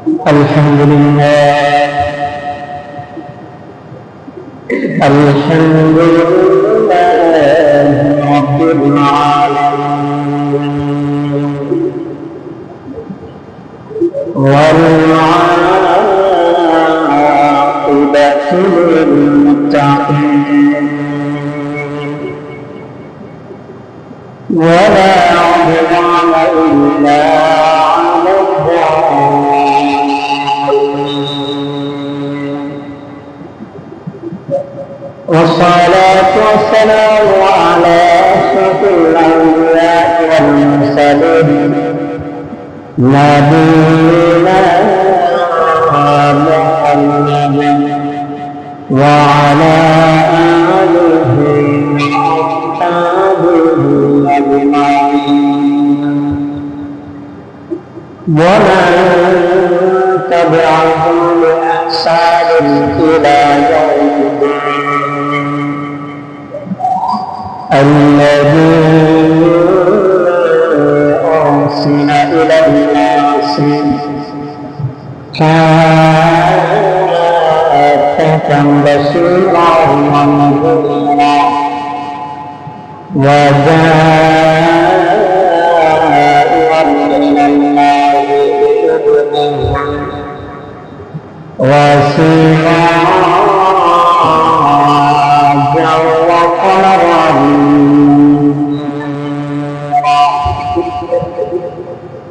الحمد لله الحمد لله رب العالمين والعاقبة للمتقين ولا عدوان إلا على الظالمين والصلاة والسلام على أشرف الأنبياء والمرسلين نبينا محمد وعلى آله وأصحابه أجمعين ومن تبعهم بإحسان إلى يوم الدين الذين أرسل إلى الناس كافة بشيرا ونذيرا وداعيا إلى الله بإذنه وسراجا وقمرا منيرا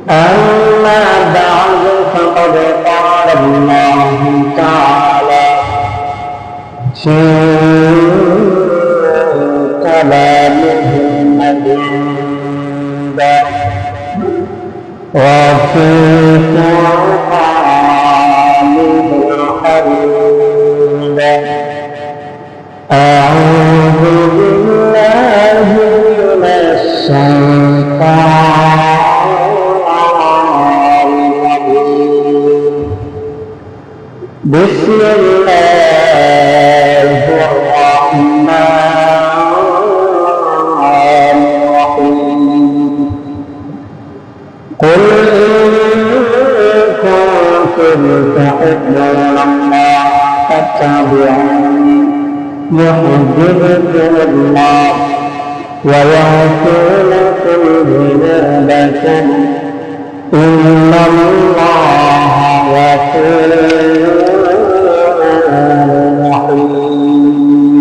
أما بعد فقد قال الله تعالى في كلامه المجيد وفي قرآنه الحميد أعوذ بالله من الشيطان الرجيم بسم الله الرحمن الرحيم قل إن كنتم تحبون الله فاتبعوني يحببكم الله ويغفر لكم ذنوبكم إن الله غفور رحيم.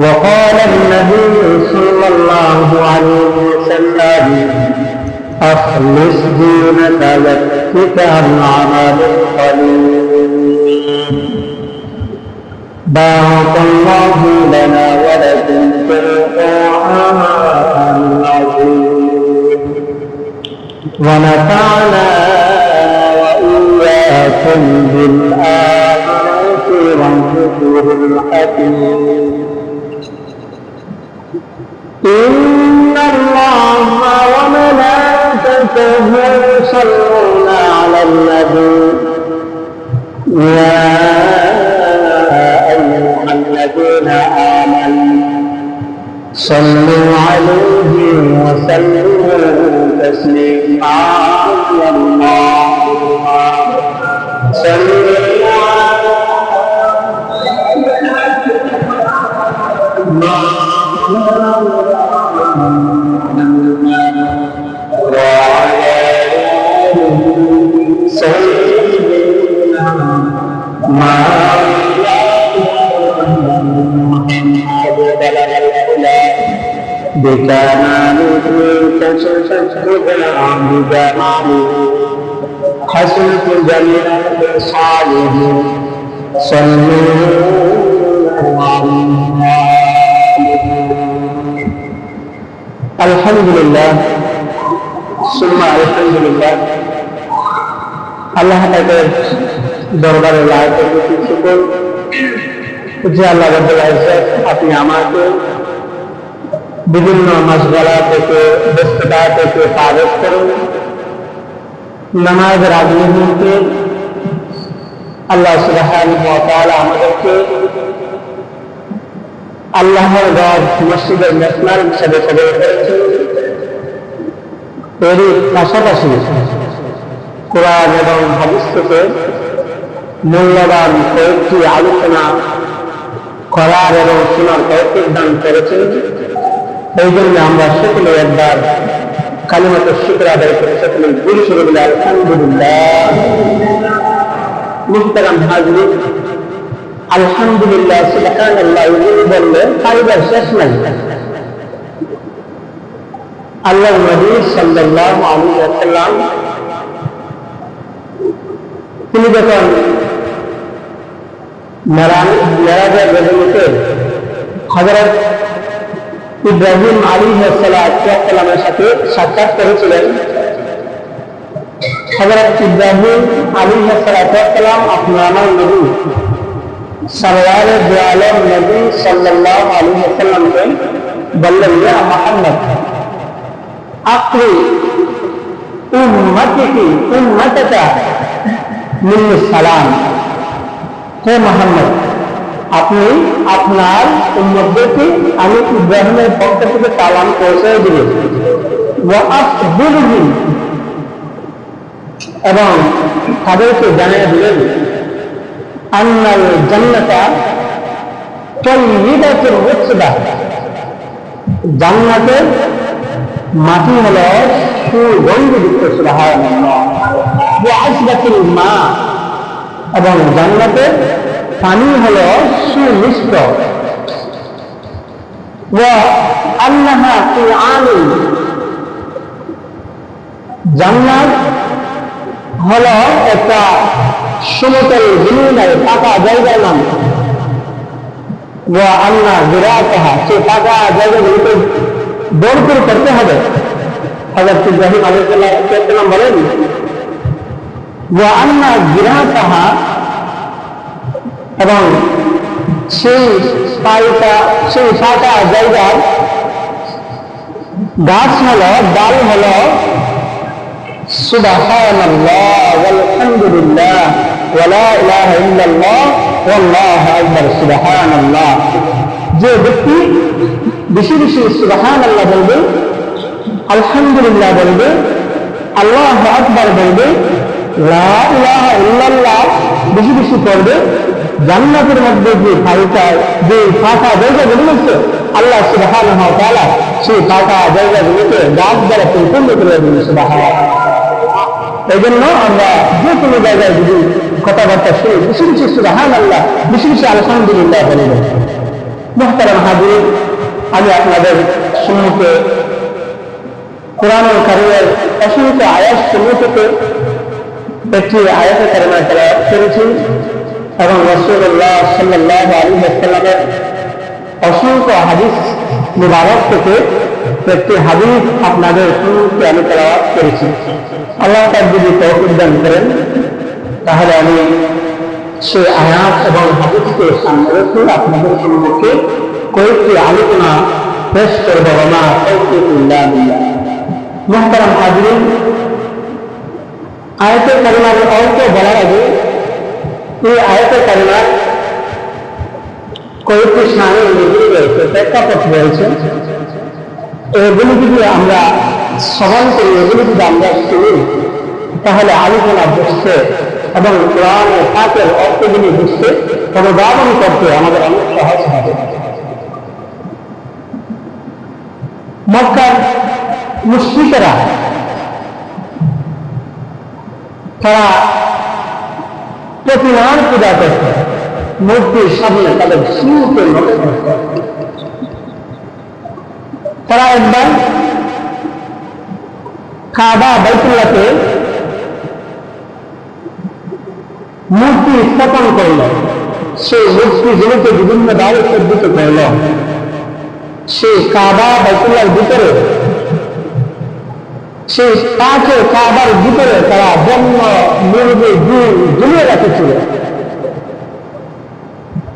وقال النبي صلى الله عليه وسلم أخلص دينك يكفك العمل القليل. بارك الله لنا ولكم في القرآن العظيم ونفعنا وإياكم بالآيات والذكر الحكيم. إن الله وملائكته يصلون على النبي يا أيها الذين آمنوا صلوا عليه وسلموا تسليما. اللهم صل على وعلى آله سيدنا بكماله تشفع بجماله حسنة جميع بصالح صلوا الحمد لله ثم الحمد لله আল্লাহ তাআলার দরবারে লাখ কোটি শুকর যে আল্লাহ রাব্বুল ইজ্জত আপনি আমাকে বিভিন্ন মাসগালা থেকে ব্যস্ততা থেকে পারস করুন। নামাজের আগে মুহূর্তে আল্লাহ সুবহানাহু ওয়া তাআলা আমাদেরকে আল্লাহর ঘর মসজিদের মেহমান হিসেবে কবুল করেছেন। এর পাশাপাশি কোরআন এবং হাদিস থেকে মূল্যবান কয়েকটি আলোচনা করার এবং শোনার তৌফিক দান করেছেন। এই জন্য আমরা সকলে একবার কালিমাতুশ শুকর আদায় করে সকলে গুরু শুরু বলে আলহামদুলিল্লাহ। মুহতারাম হাজিরিন, আলহামদুলিল্লাহ সুবহানাল্লাহ বললে কারিগর শেষ নাই। আল্লাহর নবী সাল্লাল্লাহু আলাইহি ওয়াসাল্লাম তিনি যখন মেরাজের রজনীতে হযরত ইব্রাহিম আলাইহিস সালামের সাথে সাক্ষাৎ করেছিলেন, হযরত ইব্রাহিম আলাইহিস সালাম আপনার আমার নবী সরওয়ারে দু আলম নবী সাল্লাল্লাহু আলাইহি ওয়াসাল্লামকে বললেন, ইয়া মুহাম্মদ আকরি উম্মাতাকা মিন্নি সালাম। হে মুহাম্মদ, আপনি আপনার উম্মতদেরকে আমি ইব্রাহিমের পক্ষ থেকে সালাম পৌঁছে দিবেন। ওয়া আখবিরহুম, এবং তাদেরকে জানিয়ে দিলেন আন্নাল জান্নাতা তাইয়্যিবাতুর রুতবা, জান্নাতের মাটি হলো সুগন্ধিযুক্ত। সুবহানাল্লাহ। ওয়া আসবাতুল মা, এবং জান্নাতের পানি হলো সুমিষ্ট। ওয়া আন্নাহা কিআনুন, জান্নাত হলো একটা সমতল জমিনের পাকা জায়গার নাম। ওয়া আন্না জিরাতাহা, সেই পাকা জায়গাগুলোকে দৌড় করতে হবে। হযরত ইব্রাহিম আলাইহিস সালাম বলেন, ওয়া আন্না জিরাতাহা, এবং সেই পাকা জায়গার গাছ হলো, ডাল হলো সুবহানাল্লাহ ওয়ালহামদুলিল্লাহ ওয়া লা ইলাহা ইল্লাল্লাহ ওয়াল্লাহু আকবার। সুবহানাল্লাহ, যে ব্যক্তি বেশি বেশি সুবহানাল্লাহ বলবে, আলহামদুলিল্লাহ বলবে, আল্লাহু আকবার বলবে, লা ইলাহা ইল্লাল্লাহ বেশি বেশি পড়বে, জান্নাতের মধ্যে যে ফাঁকা জায়গাগুলো আছে আল্লাহ সুবহানাহু ওয়া তাআলা সেই ফাঁকা জায়গাগুলোকে গাছ দ্বারা পরিপূর্ণ করে দেবেন। সুবহানাল্লাহ। এই জন্য আমরা যে কোনো জায়গায় যদি কথাবার্তা শুনি বেশি বেশি সুবহানাল্লাহ, বেশি বেশি আলহামদুলিল্লাহ বলবেন। মুহতারাম হাজির, আমি আপনাদের সম্মুখে কোরআনুল কারীমের অসংখ্য আয়াত সমূহ থেকে একটি আয়াতে কারিমা তেলাওয়াত করেছি এবং রাসূলুল্লাহ সাল্লাল্লাহু আলাইহি ওয়াসাল্লামের অসংখ্য হাদিস মুবারক থেকে একটি হাদিস আপনাদের সম্মুখে আমি তেলাওয়াত করেছি। আল্লাহ তাআলা যদি তৌফিক দান করেন তাহলে আমি সেই আয়াত এবং হাদিসকে সামনে রেখে আপনাদের সম্মুখে কয়েকটি আলোচনা পেশ করব। ওমা তৌফিক ইল্লা বিল্লাহ। মুহতারাম হাজিরিন, আয়াতে কারিমার অর্থ বলার আগে এই আয়াতে কারিমার কয়েকটি স্থানে নজরুল রয়েছে, প্রেক্ষাপট রয়েছে। এগুলি যদি আমরা শ্রবণ করি, এগুলি যদি আমরা শুনি, তাহলে আলোচনা বুঝতে এবং কোরআনের পাকের অর্থগুলি বুঝতে অনুধাবন করতে আমাদের অনেক সহজ হবে। মক্কার মুশরিকরা তারা প্রতিমার পূজা করত, মূর্তির সামনে তাদের শিরকে নত করত। তারা একবার কাবা বাইতুল্লাহকে মূর্তি স্থাপন করল, সেই মূর্তিগুলোকে বিভিন্ন ভাবে সজ্জিত করল। সেই কাবা বাইতুল্লাহর ভিতরে, সেই পাঁচের কাবার ভিতরে তারা জন্ম মুরগি ঝুলিয়ে রাখেছিল।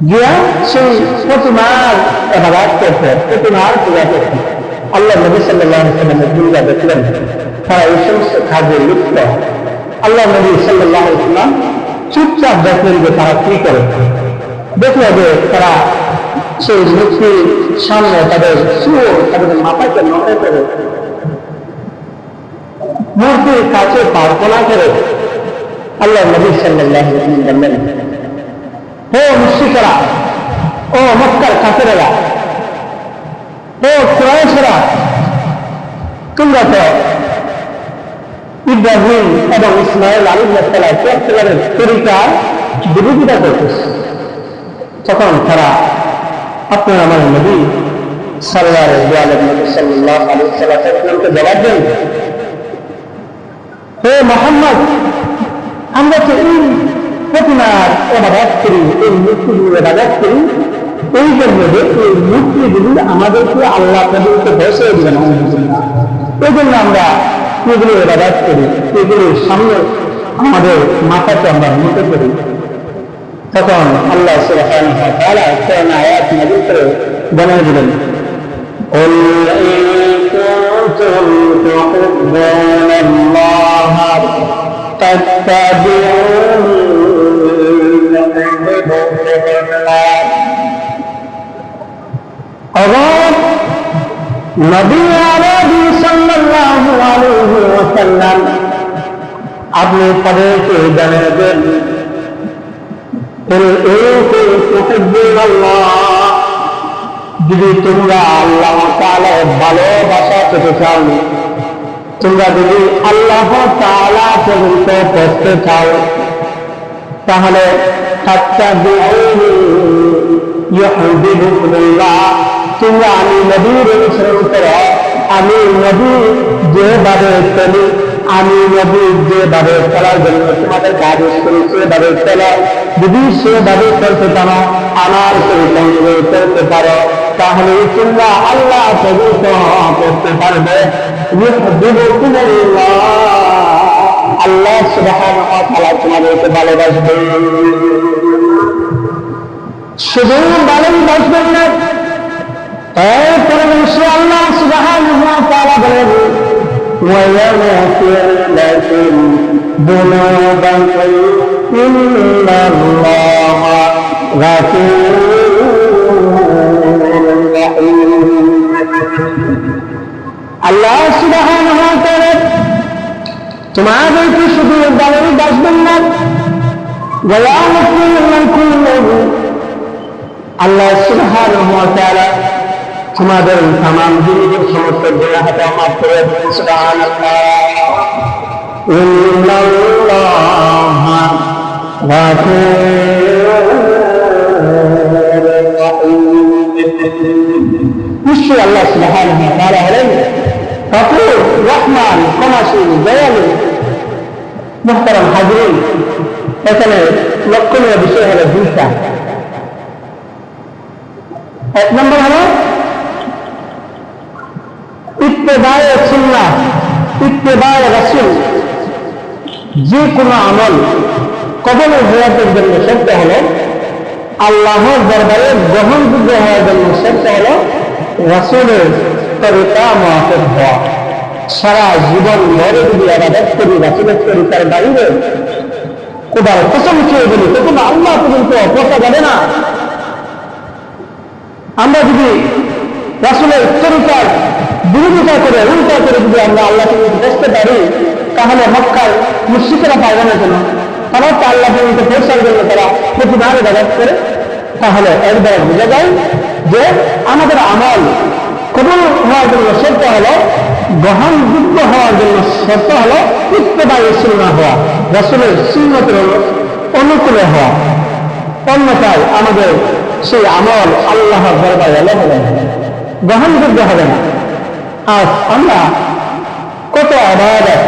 গিয়া সেই প্রতিমার ইবাদত করতে, প্রতিমার পূজা করতে। আল্লাহ নবী সাল্লাল্লাহু আলাইহি ওয়াসাল্লামের দুনিয়া দেখলেন তারা এই সমস্ত কাজে লিপ্ত। আল্লাহ নবী সাল্লাল্লাহু আলাইহি ওয়াসাল্লাম চুপচাপ দেখলেন যে তারা কি করে। দেখলো যে তারা সেই মূর্তির সামনে তাদের তাদের মাথাকে নত করে, মূর্তির কাছে প্রার্থনা করে আল্লাহ নবী সাল্লাল্লাহু আলাইহি ওয়াসাল্লাম বললেন, ও মুশরিকরা, ও মক্কার কাফেরেরা, ও কুরাইশরা, তোমরা তো ইব্রাহিম এবং ইসমাইল আলাইহিস সালামের তরিকার বিরোধিতা করতেছ। তখন তারা আপনার আমার নবী সাল্লাল্লাহু আলাইহি ওয়াসাল্লামকে জবাব দেন, হে মুহাম্মদ, আমরা তো এই প্রতিমার ইবাদত করি, এই মূর্তিগুলোর ইবাদত করি এই জন্য যে এই মূর্তিগুলি আমাদেরকে আল্লাহ পর্যন্ত পৌঁছে দিবেন, এই জন্য আমরা এগুলো ইবাদত করি, এগুলোর সামনে আমাদের মাথাকে আমরা মনে করি। তখন আল্লাহ সুবহানাহু ওয়া তাআলা কোরআন আয়াত নাযিল করে জানিয়ে দিলেন, قل إن كنتم تحبون الله فاتبعوني يحببكم الله। অতঃ নবী আরবি সাল্লাল্লাহু আলাইহি ওয়াসাল্লাম আপনি তাদেরকে জানিয়ে দেন, যদি তোমরা আল্লাহ তাআলার ভালোবাসা পেতে চাও, তোমরা যদি আল্লাহ তাআলা পর্যন্ত পৌঁছতে চাও, তাহলে তোমরা আমি নবীর অনুসরণ করো। আমি নবী যেভাবে চলি, আমি নবী যেভাবে চলার জন্য তোমাদেরকে আদেশ করি সেভাবে চলো। যদি সেভাবে চলতে পারো, আমার চরিত্র চলতে পারো, তাহলে তোমরা আল্লাহ পবিত্র করতে পারবে। আল্লাহ সুবহানাহু ওয়া তাআলা তোমাদেরকে ভালোবাসবে। শুধু ভালোবাসবেন না, এরপরে সে আল্লাহ সুবহানাহু ওয়া তাআলা বলেন, ويغفر لكم ذنوبكم إن الله غفور رحيم। আল্লাহ সুবহানাহু ওয়া তাআলা তোমাদেরকে শুধু ভালোবাসবেন না, ويغفر لكم, আল্লাহ সুবহানাহু ওয়া তাআলা তোমাদের तमाम জীবনের সমস্ত গুনাহকে মাফ করে দেন। সুবহানাল্লাহ, ইন্নাল্লাহা গাফুরুর রহিম। নিশ্চয়ই আল্লাহ সুবহানাহু ওয়া তাআলা হলেন গফুর, রহমান, ক্ষমাশীল, দয়ালু। মুহতারাম হাজিরিন, এখানে লক্ষণীয় বিষয় হলো দুইটা। এক নম্বর হলো ইত্তেবায়ে সুন্নাহ, ইত্তেবায়ে রাসূল। যে কোনো আমল কবুল হওয়ার জন্য শর্ত হলো আল্লাহর দরবারে গ্রহণযোগ্য হওয়ার জন্য শর্ত হলো রাসূলের তরিকা মুআফিক হওয়া। সারা জীবন ধরে যদি ইবাদত করি রাসূলের তরিকার বাইরে, খোদার কসম খেয়ে বলি, তখন আল্লাহ পর্যন্ত পৌঁছা যাবে না। আমরা যদি রাসূলের তরিকার বিরোধিতা করে, উল্টা করে যদি আমরা আল্লাহ পর্যন্ত পৌঁছতে পারি, তাহলে মক্কার মুশরিকরা পারবে না কেন? তারা তো আল্লাহ পর্যন্ত পৌঁছার জন্য তারা প্রতিবার ইবাদত করে। তাহলে এর দ্বারা বোঝা যায় যে আমাদের আমল কবুল হওয়ার জন্য শর্ত হলো, গ্রহণযোগ্য হওয়ার জন্য শর্ত হলো ইত্তেবায়ে সুন্নাহ হওয়া, রাসূলের সুন্নতের অনুকূলে হওয়া। অন্যথায় আমাদের সেই আমল আল্লাহর দরবারে গ্রহণযোগ্য হবে না। আজ আমরা কত ইবাদত,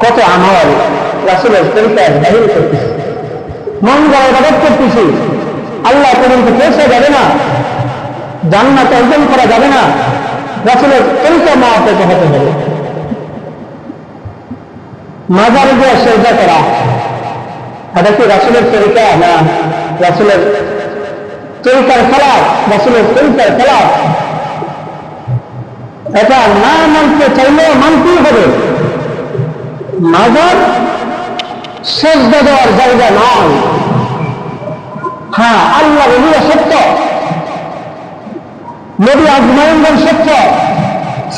কত আমল রাসূলের তরিকার বাইরে করতেছি, মন গড়া ইবাদত করতেছি, আল্লাহ পর্যন্ত পৌঁছা যাবে না, জান্নাত অর্জন করা যাবে না, রাসূলের তরিকা মুআফিক হতে হবে। মাজারে গিয়ে সিজদা করা, এটা কি রাসূলের তরিকা? না, রাসূলের তরিকার খেলাফ, রাসূলের তরিকার খেলাফ। এটা না মানতে চাইলেও মানতেই হবে। মাজার সিজদা দেওয়ার জায়গা নয়। হ্যাঁ, আল্লাহ ওলিরা সত্য, নবী আজমাইনগণ সত্য,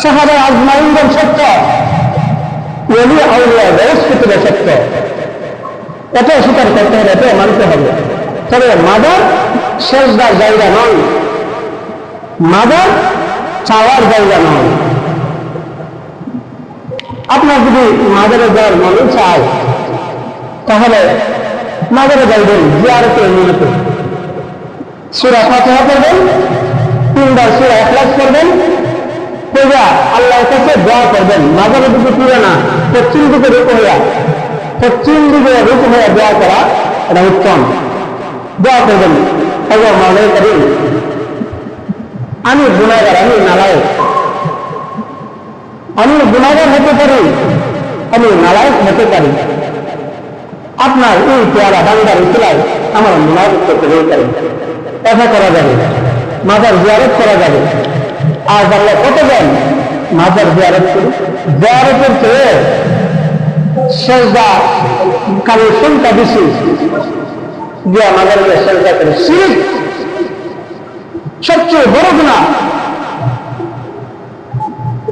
সাহাবা আজমাইনগণ সত্য, ওলি আউলিয়া ব্যবস্থিত সত্য। এত স্বীকার করতে হবে, এত মানতে হবে। তবে মাদার সেজদার জায়গা নয়, মাদার চাওয়ার জায়গা নয়। আপনার যদি মাদারে যাওয়ার মনে চায় তাহলে মাদারে যাইবেন জিয়ারতে নিয়তে, সূরা ফাতিহা পড়বেন, 3 বার সূরা ইখলাস করবেন, পূজা আল্লাহর কাছে দোয়া করবেন। মাদারে দিকে ফিরে না, পশ্চিম দিকে রুকু হয়ে দোয়া করা এটা উত্তম। দোয়া করবেন, আল্লাহ মাওলাই করিম, আমি গুনাহগার, আমি নালায়েক, আমি গুনাহগার হতে পারি, আমি নালায়েক হতে পারি, আপনার এই পেয়ারা বান্দার উসিলায় আমার মুনাফিক করতে পারেন। কথা করা যাবে, মাজার জিয়ারত করা যাবে। আর আল্লাহ কত দেন? মাজার জিয়ারত করি, জিয়ারতের চেয়ে সেজদা কারোর সংখ্যা বেশি, গিয়া মাজার গিয়ে সেজদা করে শিরক সবচেয়ে বড় গুনাহ।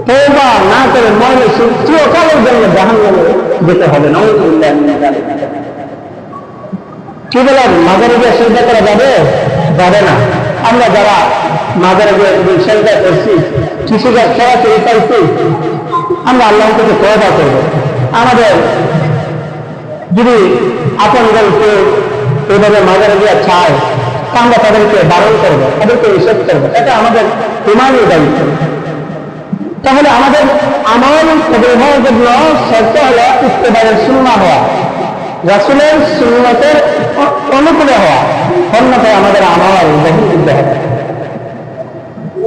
তওবা না করে মরলে চিরকালের জন্য জাহান্নামে যেতে হবে। নাউযুবিল্লাহি মিনাশ যালিক। কি বলেন, মাজারে গিয়ে সেজদা করা যাবে? যাবে না। আমরা যারা মাজারে গিয়ে সেজদা করছি, কৃষিকাজ সরাসরি পাইছি, আমরা আল্লাহ থেকে তওবা করবো। আমাদের যদি আপনজনকে এইভাবে মাজারে গিয়ে চায়, আমরা তাদেরকে বারণ করবো, তাদেরকে নিষেধ করবো, এটা আমাদের ইমানি দায়িত্ব। তাহলে আমাদের আমল কবুল হওয়ার জন্য শর্ত হলো ইত্তেবায়ের সুন্নাহ হওয়া, রাসূলের সুন্নতের অনুকূলে হওয়া, অন্যথায় আমাদের আমল গ্রহণযোগ্য হবে।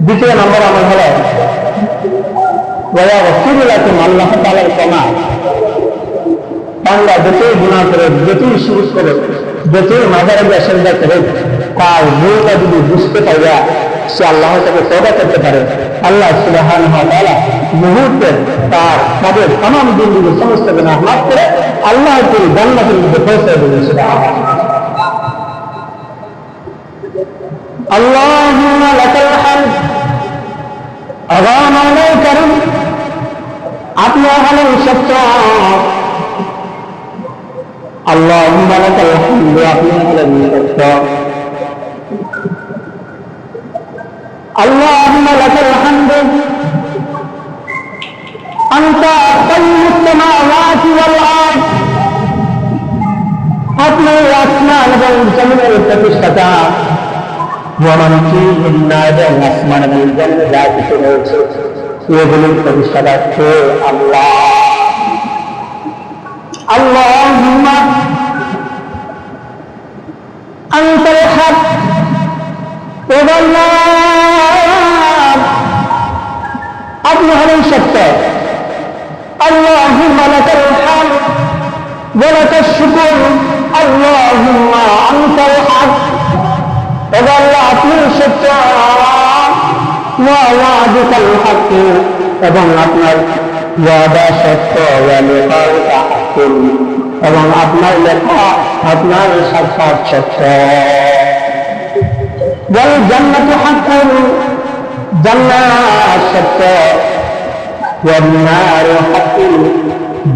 দ্বিতীয় নম্বর আমল হলো ওয়ায়াগফিরু লাকুম, আল্লাহ তাআলার ক্ষমা। বান্দা যতই গুনাহ করে, যতই শিরক করে, যতই মাজারে গিয়ে সেজদা করে, তার ভুলটা যদি বুঝতে পারে, সে আল্লাহ তাকে তওবা করতে পারে, আল্লাহ সুবহানাহু ওয়া তাআলা মুহূর্তে তার তাদের तमाम জিন্দেগীর সমস্ত গুনাহ মাফ করে আল্লাহর তৈরি জান্নাতের মধ্যে পৌঁছে দেবেন। সুবহানাল্লাহ। আল্লাহুম্মা লাকাল হামদ। আল্লাহ মাওলাই কারীম, আপনি হলেন সত্য। আল্লাহুম্মা লাকাল হামদ, আপনি হলেন সত্য। আল্লাহুম্মা লাকাল হামদ, আনতা কাইয়ুস সামাওয়াতি ওয়াল আরদ, আপনি আসমান এবং জমিনের প্রতিষ্ঠাতা। ওয়ামান ফীহিন্না, এবং আসমান এবং জমিনে যা কিছু রয়েছে এগুলির প্রতিষ্ঠাতা কে? আল্লাহ। আল্লাহুম্মা আনতাল হক, ও আল্লাহ আপনি হলেন সত্য। আল্লাহুম্মা লাকাল হামদ ওয়া লাকাশ শুকর, আল্লাহুম্মা আনতাল হক, ও আল্লাহ আপনি সত্য। ওয়া ওয়াদুকাল হক, এবং আপনার ওয়াদা সত্য। ওয়া লিকাউকা হাক্কুন, এবং আপনার লেখা, আপনার সাক্ষাৎ সত্য। ওয়াল জান্নাতু হাক্কুন, জান্নাত সত্য। ওয়ান নারু হাক্কুন,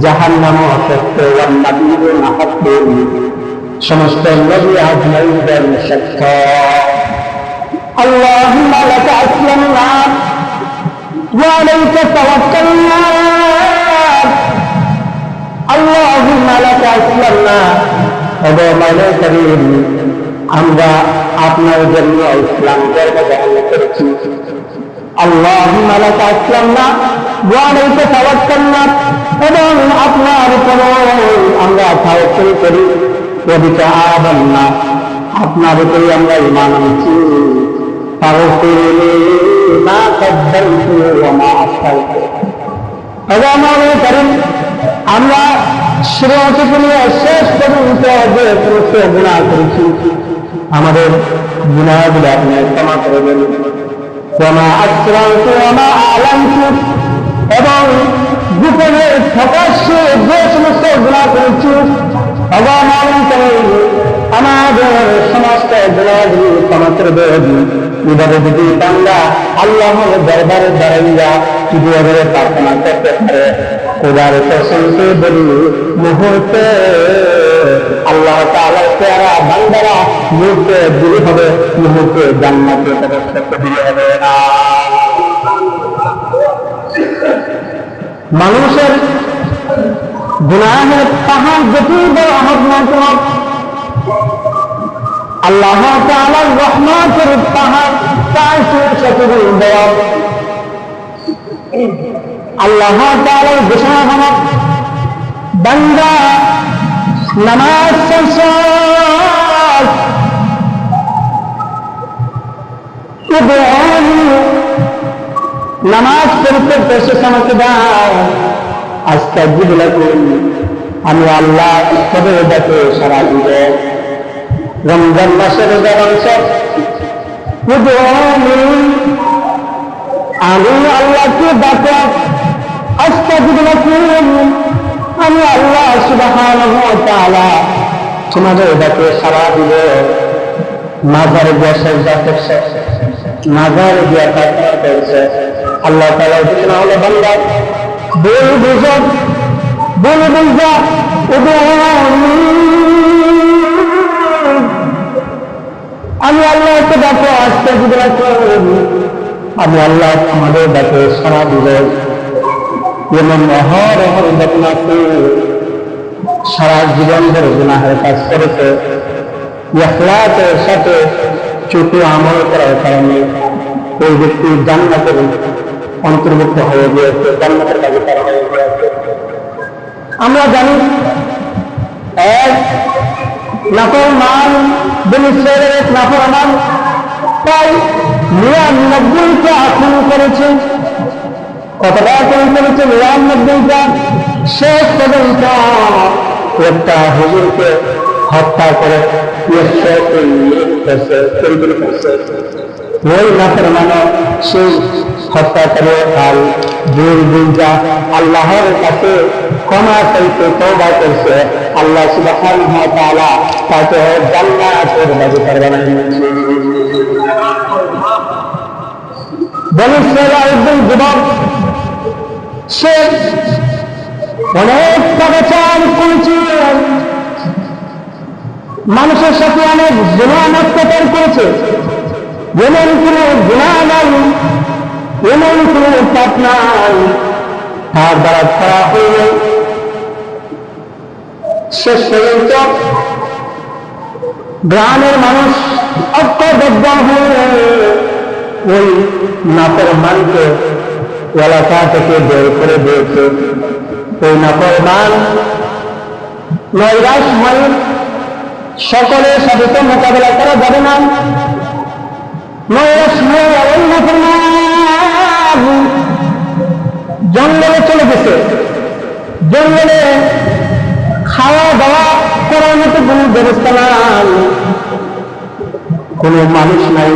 জাহান্নাম সত্য। ওয়ান নাবিয়্যুনা হাক্কুন, সমস্ত নবী আজমাইনদের সত্য। আল্লাহুম্মা লাকা আসলামনা ওয়া আলাইকা তাওয়াক্কালনা, আল্লাহুম্মা লাকা আসলামনা, ও মাওলাই কারীম আমরা আপনার জন্য ইসলাম ধর্ম গ্রহণ করেছি। আল্লাহুম্মা লাকা আসলামনা ওয়া আলাইকা তাওয়াক্কালনা, এবং আপনার উপর আমরা তাওয়াক্কুল করি। ওয়া বিকা আমান্না, আপনার উপরে আমরা ঈমান আনছি। ফাগফিরলি মা কদ্দামতু ওয়া মা আখখারতু, মাওলাই কারীম আমরা শুরু থেকে নিয়ে শেষ পর্যন্ত যে সমস্ত গুনাহ করেছি, আমাদের গুনাহগুলো আপনি ক্ষমা করে দেন। ওয়া মা আসরারতু ওয়া মা আ'লানতু, এবং গোপনে প্রকাশ্যে যে সমস্ত গুনাহ করেছি, আল্লাহ মাওলাই কারীম আমাদের সমস্ত গুনাহগুলো ক্ষমা করে দেন। এভাবে যদি বান্দা আল্লাহর দরবারে দাঁড়াইয়া কিভাবে প্রার্থনা করতে পারে, খোদার কসম করে বলি মুহূর্তে বান্দারা মুহূর্তে দূরে হবে, মুহূর্তে জান্নাতে প্রবেশ করতে দিতে হবে না। মানুষের গুনাহের পাহাড় যতই বড় হোক না কেন, আল্লাহ তাআলার রহমতের পাহাড় তার চেয়ে শতগুণ বড়। আল্লাহ তাআলার ঘোষণা হলো, বান্দা নামাজ নামাজ পড়তে বসে আমাকে দাও, আজকে আমি আল্লাহ তবে এটাকে সারা দিব। রমজান মাসের রোজার অংশ, আমি আল্লাহকে ডাকো, আজকে আমি আল্লাহ সুবহানাহু ওয়া তাআলা তোমাদের এটাকে সারা দিব। মাজারে গিয়ে সেজদা করছে, মাজারে গিয়ে প্রার্থনা করছে। আল্লাহ তাআলা ঘোষণা হলো, বান্দা বল বুঝো, বল বুঝা আমি আল্লাহকে ডাকো, আজকে আমি আল্লাহ আমাদের ডাকে সারা দিব। এমন অহরহ ঘটনাকে সারা জীবন ধরে গুনাহের কাজ করেছে, ইখলাসের সাথে চুটি আমল করার কারণে ওই ব্যক্তি জান্নাতের অন্তর্ভুক্ত হয়ে গিয়েছে, জান্নাতের কাজে তারা হয়ে গিয়েছে। আমরা জানি এক নাফরমান বনী ইসরাঈলের এক নাফরমান প্রায় ৯৯টা খুন করেছে। কতটা খুন করেছে? ৯৯টা। শেষ পর্যন্ত একটা হুজুরকে হত্যা করে ওই নাফরমান সেই হত্যা করে আর বুলবুলটা আল্লাহর কাছে ক্ষমা চাইতে তওবা করছে। আল্লাহ সুবহানাহু ওয়া তাআলা তাকে জান্নাতের বাগিচার বানিয়ে দিয়েছে। বনী ইসরাঈলের একজন যুবক, সে অনেক পাপাচার করেছে, মানুষের সাথে অনেক গুনাহ অত্যাচার করেছে। এমন কোন গুনাহ নাই, এমন কোন পাপ নাই তার দ্বারা করা হইলে শেষ পর্যন্ত গ্রামের মানুষ ঐক্যবদ্ধ হয়ে ওই নাফরমানকে এলাকা থেকে বের করে দিয়েছে। ওই নাফরমান নৈরাশ হয়ে সকলের সাথে তো মোকাবেলা করা যাবে না, নৈরাশ হয়ে ওই নাফরমান জঙ্গলে চলে গেছে। জঙ্গলে খাওয়া দাওয়া করার মতো কোনো ব্যবস্থা নাই, কোনো মানুষ নাই,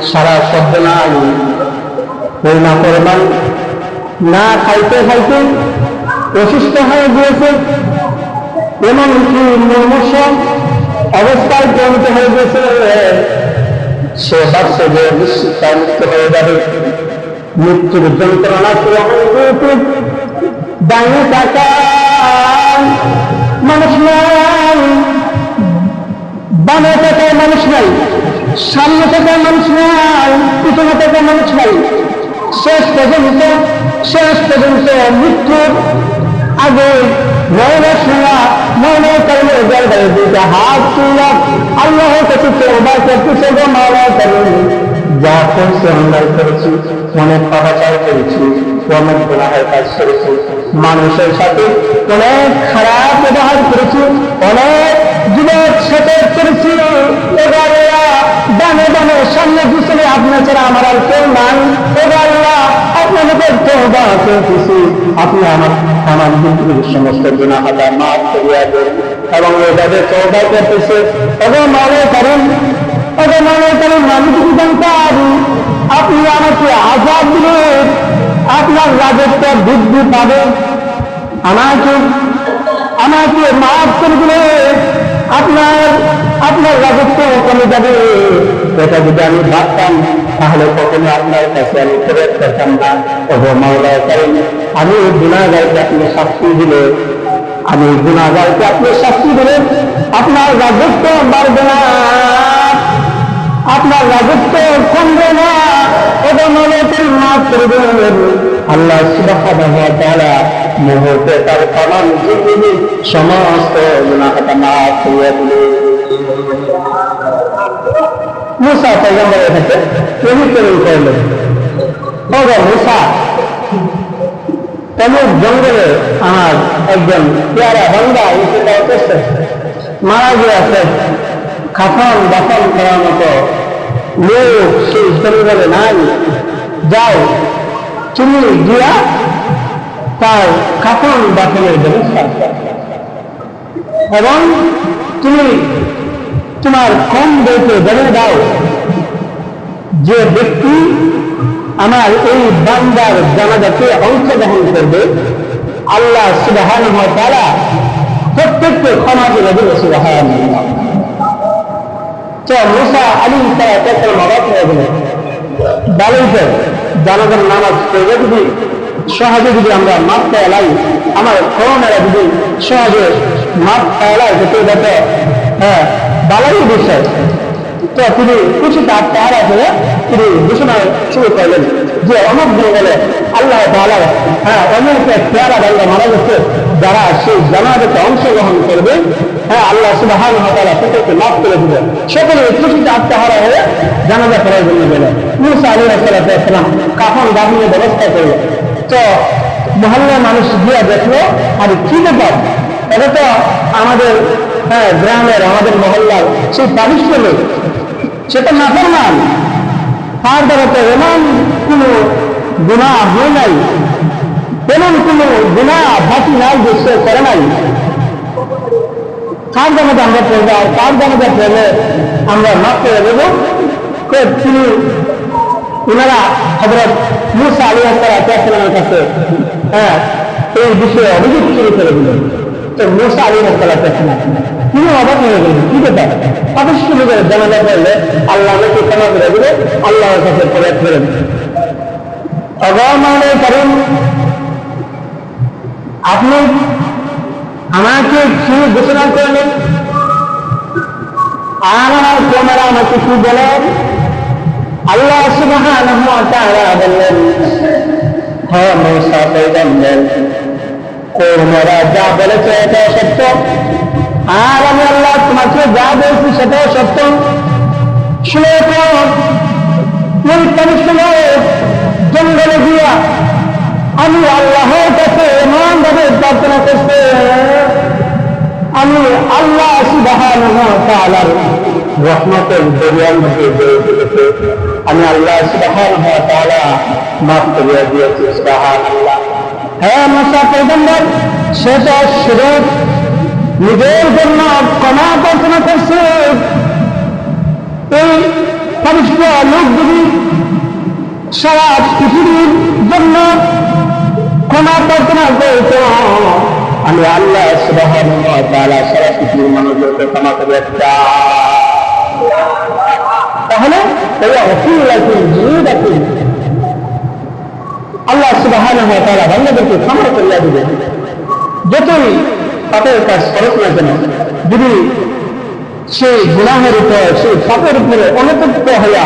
সারা শব্দ নাই। ওই নাফরমান না খাইতে খাইতে অসুস্থ হয়ে গিয়েছে, এমনকি মুমূর্ষ অবস্থায় পরিণত হয়ে গেছে। সে ভাবছে যে নিশ্চিত মুক্ত হয়ে যাবে, মৃত্যুর যন্ত্রণা ডাইনে তাকায় মানুষ নাই, বামে তাকায় মানুষ নাই, সামনে তাকায় মানুষ নাই, পিছনে তাকায় মানুষ নাই। শেষ পর্যন্ত মৃত্যুর আগে নৈরাশ হওয়া মনের কারণে জায়গায় দুইটা হাত তুলা আল্লাহর কাছে তওবা করতেছে, গো মাওলা করেন, যা করছি অন্যায় করেছি, অনেক পাপাচার করেছি, অনেক গুনাহের কাজ করেছি, মানুষের সাথে অনেক খারাপ ব্যবহার করেছি, অনেক যুবক সাথে করেছি। এবারে ডানে ডানে সামনে পিছনে আপনার ছাড়া আমার আর কেউ নাই। এবার আল্লাহ আপনাদের তওবা করতেছি, আপনি আমার জিন্দেগীর সমস্ত গুনাহ আল্লাহ মাফ করিয়া দেন। এবং এভাবে তওবা করতেছে, তবে মনে করেন আমি যদি জানতাম আপনি আমাকে আযাব দিলেন, আপনার রাজত্ব বৃদ্ধি পাবে, আমাকে মাফ করে দিলে আপনার রাজত্ব কমে যাবে। এটা যদি আমি ভাবতাম তাহলে কখনো আপনার কাছে আমি ফেরত করতাম না। ওগো মাওলা করেন, আমি গুনাহগারকে আপনি শাস্তি দিলে আমি গুনাহগারকে আপনি শাস্তি দিলেন, আপনার রাজত্ব বাড়বে না, আপনার রাজত্ব কমবে না, এবং মাফ করবেন। আল্লাহ সুবহানাহু ওয়া তাআলা মুহূর্তে তার তামাম জিন্দেগি সমস্ত গুনাহটা মাফ করে দিলেন। মুসা পয়গম্বরের কাছে পবিত্র করলেন, ওগো মুসা, তমুক জঙ্গলে আমার একজন পেয়ারা বান্দা মারা গিয়েছে, খাফন দাফন করার মতো লোক সেই জঙ্গলে নাই, যাও তুমি গিয়া তার খাফন দাফনের ব্যবস্থা এবং তুমি তোমার কম বইতে জানিয়ে দাও যে ব্যক্তি আমার এই বান্দার জানাজাতে অংশগ্রহণ করবে, আল্লাহ সুবহানাহু ওয়া তাআলা প্রত্যেককে ক্ষমা করে দেবে। সুবহানাল্লাহ। তো মুসা আলাইহিস সালাতু মদত হয়ে গেলেন, বালিতে জানাজার নামাজ পড়ে যদি সহজে যদি আমরা মাপ পেলাই, আমার করোনারা যদি সহজে মাপ পেলাই, যেতে যেতে বালাই বিষয়, তো তিনি খুশিতে আত্মহারা হয়ে তিনি ঘোষণা শুরু করলেন যে অনেক দিন গেলে আল্লাহ তাআলা অনেক পেয়ারা বান্দা মারা গেছে, যারা সেই জানাজাতে অংশগ্রহণ করবে, আল্লাহ সুবহানাহু ওয়া তাআলা তাদেরকে মাফ করে দিবেন। সকলে খুশিতে আত্মহারা হয়ে জানাজা করার জন্য গেলেন। মুসা আলাইহিস সালাম কাফন দাফনের ব্যবস্থা করলেন। তো মহল্লার মানুষ গিয়ে দেখলো, আর কি ব্যাপার, এটা তো আমাদের গ্রামের আমাদের মহল্লার সেই পাবিষ্ঠ লোক, সেটা নাফরমান, তার দ্বারা তো এমন কোন গুনাহ হয় নাই, এমন কোন গুনাহ বাকি নাই যে সে করে নাই, কার জানাজা আমরা পড়বো আর কার জানাজা পড়লে আমরা মাফ করে দেবো। তিনি ওনারা হযরত মুসা আলাইহিস সালামের কাছে এই বিষয়ে অভিযোগ শুরু করে দিলেন। তো মুসা আলাইহিস সালাম তিনি অবাক হয়ে গেলেন, কি ব্যাপার, পাবিষ্ঠ লোকের জানাজা পড়লে আল্লাহ নাকি ক্ষমা করে দিলে, আল্লাহর কাছে প্রয়াস করেন। অগমানে কারণ আপনি আমাকে কি ঘোষণা করলেন, আর তোমরা আমাকে কি বলেন? আল্লাহ সুবহানাহু ওয়া তাআলা বললেন, হ্যাঁ মুসা পয়গম্বর, তোমরা যা বলেছে এটা সত্য, আর আমি আল্লাহ তোমাকে যা বলছি সেটাও সত্য। শুনে ওই পাবিষ্ঠ লোক জঙ্গলে গিয়া আমি আল্লাহর কাছে এমন ভাবে প্রার্থনা করছে, আমি আল্লাহ সুবহানাহু ওয়া তাআলার রহমতের দরিয়ার মধ্যে জড়িয়ে আমি আল্লাহ সুবহানাহু ওয়া তাআলা মাফ করে দিয়েছি। সুবহানাল্লাহ। হ্যাঁ মুসা পয়গম্বর, সেটা শিরক, নিজের জন্য ক্ষমা প্রার্থনা করছে। এই পাবিষ্ঠ লোক যদি সারা পৃথিবীর জন্য ক্ষমা প্রার্থনা করতো, আমি আল্লাহ সুবহানাহু ওয়া তাআলা সারা পৃথিবীর মানুষদেরকে ক্ষমা করে দিতাম। তাহলে আল্লাহ সুবহানাহু ওয়া তাআলা বান্দাদেরকে ক্ষমা করে দিবেন। যতই পাপের কাজ করুক না কেন, যদি সেই গুনাহের উপর, সেই পাপের উপরে অনুতপ্ত হইয়া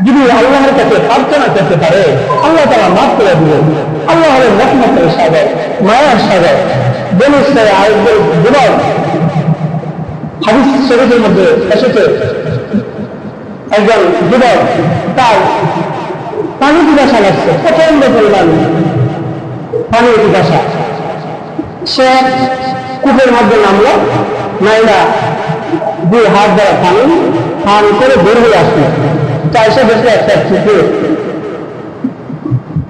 যদি আল্লাহর কাছে প্রার্থনা করতে পারে, আল্লাহ তাআলা মাফ করে দিবেন। আল্লাহ হলেন রহমতের সাগর, মায়ার সাগর। বনী ইসরাঈলের যুবক, হাদিস শরীফের মধ্যে এসেছে, একজন যুবক তার পানি পিপাসা লাগছে, প্রচন্ড পরিমাণ পানি পিপাসা। সে কূপের মধ্যে নামলো, নাইলা দুই হাত দ্বারা পানি করে বের হয়ে আসলো। চাইছে বসে একটা পুকুর,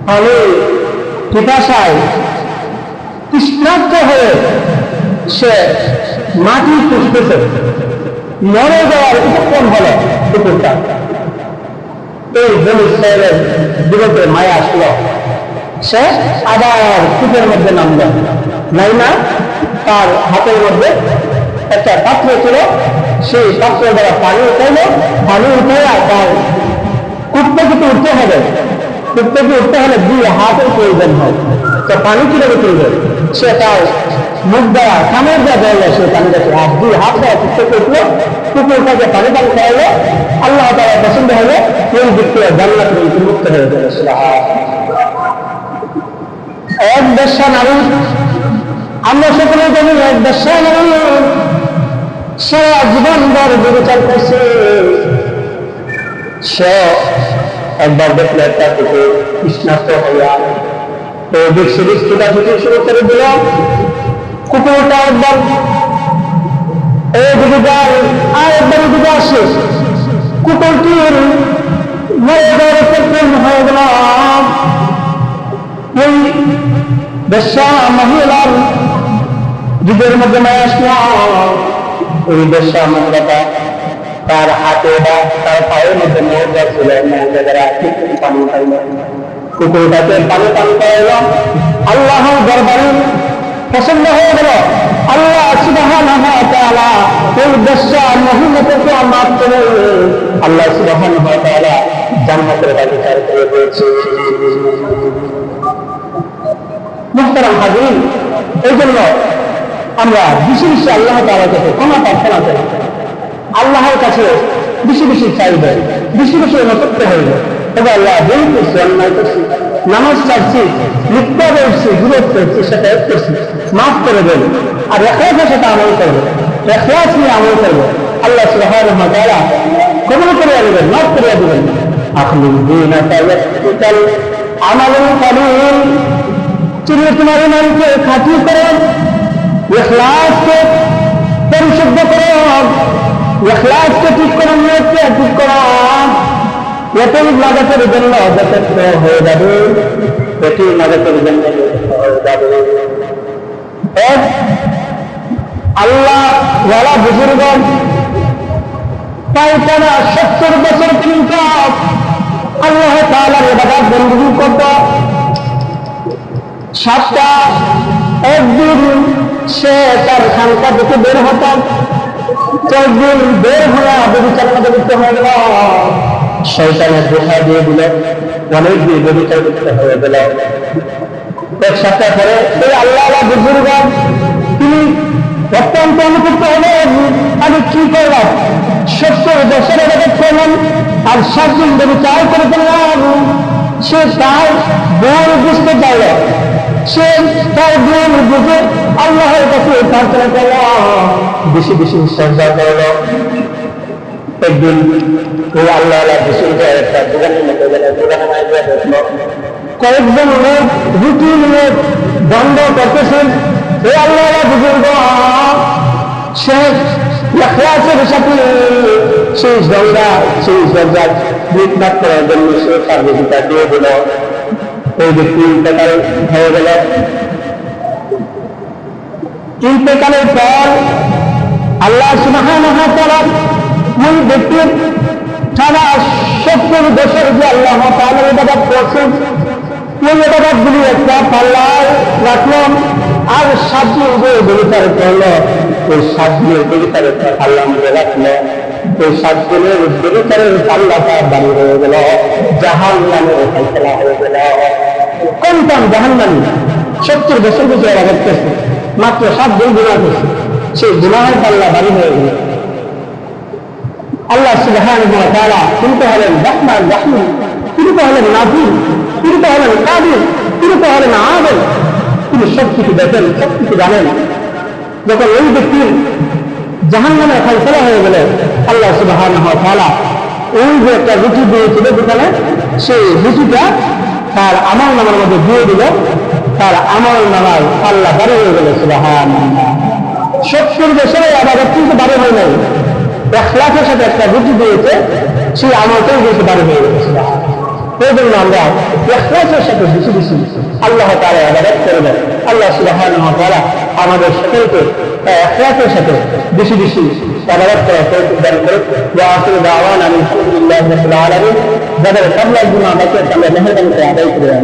পানি পিপাসায় তৃষ্ণার্ত হয়ে সে মাটি খুঁজতেছে, মরে যাওয়ার উপক্রম হলো পুকুরটা। এই বনী ইসরাঈলের যুবকের মায়া আসলো, সে আবার কূপের মধ্যে নামল। নাইমা তার হাতের মধ্যে একটা পাত্র ছিল, সেই পাত্র দ্বারা পানি উঠাইল, পানি উঠাইয়া তার কূপ থেকে উঠতে হবে, কূপ থেকে উঠতে হলে দুই হাতের প্রয়োজন হয়। তো পানি কিভাবে তুলবে? সে তার মুখ দ্বারা কানের দ্বারা ধরলো, সে পানি কাছে হাত দ্বারা থেকে উঠলো, কুকুরটাকে পানি পান খাওয়ালো, আল্লাহ তাআলা পছন্দ হলো, ওই ব্যক্তিরা জান্নাতের মুক্ত হয়ে গেল। এক বেশ্যা নারী, আমরা সকলে জানি এক বেশ্যা নারী সারা জীবন ভর ব্যভিচার করছে। সে একবার দেখলে একটা কুকুর তৃষ্ণার্ত হইয়া তো বিস্কুটা থেকে শুরু করে দিল। কুকুরটা একবার এদিকে যায় আর একবার এদিকে আসে, কুকুরটির মরে হয়ে গেল। ওই বেশ্যা মহিলার যুগের মধ্যে মায় আসলো। ওই বেশ্যা মহিলাটা তার হাতে বা তার পায়ের মধ্যে মৌজা ছিল, মৌজা দ্বারা পানি খাইল, কুকুরটাকে পানি পান করাইল। আল্লাহর দরবারে পছন্দ হয়ে গেল। আল্লাহ সুবহানাহু ওয়া তাআলা ওই বেশ্যা মহিলাকে মাফ করে আল্লাহ সুবহানাহু ওয়া তাআলা জান্নাতের বাগিচার করে দিয়েছে। মুহতারাম হাজিরিন, এই জন্য আমরা বেশি বেশি আল্লাহ তাআলার কাছে ক্ষমা প্রার্থনা করি, আল্লাহর কাছে বেশি বেশি চাইবে, বেশি বেশি অনুতপ্ত হইবে। তবে আল্লাহ ভুল করছি, অন্যায় করছি, নামাজ ছাড়ছি, মিথ্যা বলছি, বিরোধ করছি, সেটা করছি, মাফ করে দেব। আর ইখলাসের সাথে আমল করবো, ইখলাস নিয়ে আমল করবো, আল্লাহ সুবহানাহু ওয়া তাআলা কবুল করে দিবেন, মাফ করে দিবেন। আখলিল দীনাকা ইয়াকফিকাল আমালুল কলিল, তুমি তোমার ইমানকে খাঁটি করো, ইখলাসকে পরিশুদ্ধ করো, ইখলাসকে ঠিক করো, নিয়তকে ঠিক করো। এটাই নাজাতের জন্য যথেষ্ট হয়ে যাবে, এটি নাজাতের জন্য যথেষ্ট হয়ে যাবে। আল্লাহ ওয়ালা বুজুর্গ প্রায় টানা 70 বছর পর্যন্ত আল্লাহ তাআলার ইবাদত বন্দেগী করত। 7টা একদিন সে তার খানকা থেকে বের হতো, 4 দিন বের হয়ে ব্যভিচার মধ্যে লিপ্ত হয়ে গেল। শয়তানের ধোঁকা দিয়ে দিল, অনেক দিন ব্যভিচার করতে হয়ে গেল। 1 সপ্তাহ পরে এই আল্লাহ বুজুর্গ তিনি অত্যন্ত অনুতপ্ত হলেন, আমি কি করলাম, 70 বছর ইবাদত করলাম আর 7 দিন ব্যভিচার করে ফেললাম। সে তার ভুল বুঝতে পারল, সে তার ভুল বুঝে আল্লাহর কাছে প্রার্থনা করল, বেশি বেশি শ্রদ্ধা করল। একদিন ওই আল্লাহ বুজুর্গ একটা দোকানের মধ্যে গেল, দোকানে মাই গিয়ে দেখলো কয়েকজন লোক রুটি নিয়ে বন্ধ করতেছেন। এই আল্লাহ বুজুর্গ সে ইখলাসের সাথে সেই দরজা মিটমাট করার জন্য সে সার্বজনীতা দিয়ে দিল। ওই ব্যক্তি ইন্তেকাল হয়ে গেল। ইন্তেকালের পর আল্লাহ সুবহানাহু ওয়া তাআলা ওই ব্যক্তির টানা 70 বছর যে আল্লাহ তাআলার ইবাদত করছেন, ওই ইবাদতগুলি একটা পাল্লায় রাখলাম। আর 7 দিন যে ব্যভিচার করলো, ওই 7 দিনের ব্যভিচারের পাল্লা মধ্যে রাখলো। ওই 7 দিনের ব্যভিচারের পাল্লাটা বাড়ি হয়ে গেল, জাহান্নামের ফায়সালা হয়ে গেল। কোনটা জাহান্নামী 70 বছর বছর ইবাদত করছে, মাত্র 7 দিন গুনাহ করছে, সেই গুনাহের পাল্লা বাড়ি হয়ে গেল। আল্লাহ সুবহানাহু ওয়া তাআলা তিনি তো হলেন রাহমান রাহিম, তিনি তো হলেন নাজির, তিনি তো হলেন কাদির, তিনি তো হলেন আদল, তিনি সব কিছু দেখেন, সব কিছু জানেন। যখন ওই ব্যক্তির জাহান্নামের ফায়সালা হয়ে গেল, আল্লাহ সুবহানাহু ওয়া তাআলা ওই যে একটা রুটি দিয়েছিল দোকানে, সেই রুটিটা তার আমল নামার মধ্যে দিয়ে দিল, তার আমল নামার আল্লাহ বাড়ি হয়ে গেল। সুবহানাল্লাহ, 70 বছরে ইবাদত কিন্তু বাড়ি হয় নাই, ইখলাসের সাথে একটা রুটি দিয়েছে, সেই আমলটাই বেশি বাড়ি হয়ে গেছে। এই জন্য আমরা ইখলাসের সাথে বেশি বেশি আল্লাহ তাআলা ইবাদত করব। আল্লাহ সুবহানাহু ওয়া তাআলা আমাদের সকলকে ইখলাসের সাথে বেশি বেশি ইবাদত করার তৌফিক দান করুন। ওয়া আখিরু দাওয়ানা আলহামদুলিল্লাহি রাব্বিল আলামিন। যাদের কাবলা গুনাহ বাকি আছে, আল্লাহ মেহেরবানি করে আদায় করে দেন।